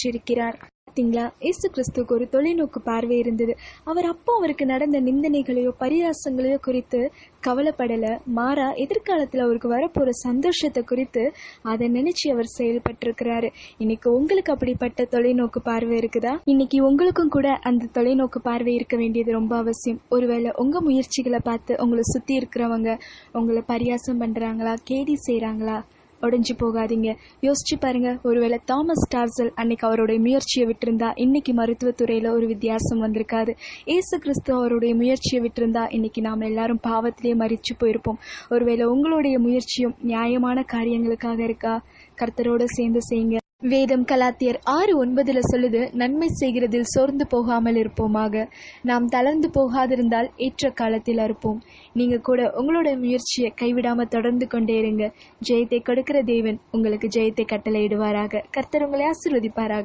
பெற்றிருக்கிறார். பார்த்தீங்களா, இயேசு கிறிஸ்துவுக்கு ஒரு தொலைநோக்கு பார்வை இருந்தது. அவர் அப்போ அவருக்கு நடந்த நிந்தனைகளையோ பரியாசங்களையோ குறித்து கவலைப்படலை. மாறா எதிர்காலத்தில் அவருக்கு வரப்போகிற சந்தோஷத்தை குறித்து அதை நினைச்சு அவர் செயல்பட்டிருக்கிறாரு. இன்னைக்கு உங்களுக்கு அப்படிப்பட்ட தொலைநோக்கு பார்வை இருக்குதா? இன்னைக்கு உங்களுக்கும் கூட அந்த தொலைநோக்கு பார்வை இருக்க வேண்டியது ரொம்ப அவசியம். ஒருவேளை உங்கள் முயற்சிகளை பார்த்து உங்களை சுற்றி இருக்கிறவங்க உங்களை பரியாசம் பண்ணுறாங்களா, கேலி செய்கிறாங்களா? உடைஞ்சு போகாதீங்க. யோசிச்சு பாருங்க, ஒருவேளை தாமஸ் டார்சல் அன்னைக்கு அவருடைய முயற்சியை விட்டிருந்தா இன்னைக்கு மருத்துவத்துறையில ஒரு வித்தியாசம் வந்திருக்காது. இயேசு கிறிஸ்து அவருடைய முயற்சியை விட்டிருந்தா இன்னைக்கு நாம் எல்லாரும் பாவத்திலேயே மரிச்சு போயிருப்போம். ஒருவேளை உங்களுடைய முயற்சியும் நியாயமான காரியங்களுக்காக இருக்கா? கர்த்தரோட சேர்ந்து செய்யுங்க. வேதம் கலாத்தியர் 6:9 சொல்லுது, நன்மை செய்கிறதில் சோர்ந்து போகாமல் இருப்போமாக. நாம் தளர்ந்து போகாதிருந்தால் ஏற்ற காலத்தில் அறுப்போம். நீங்க கூட உங்களோட முயற்சியை கைவிடாம தொடர்ந்து கொண்டே இருங்க. ஜெயத்தை கொடுக்கிற தேவன் உங்களுக்கு ஜெயத்தை கட்டளையிடுவாராக. கர்த்தர் உங்களை ஆசீர்வதிப்பாராக.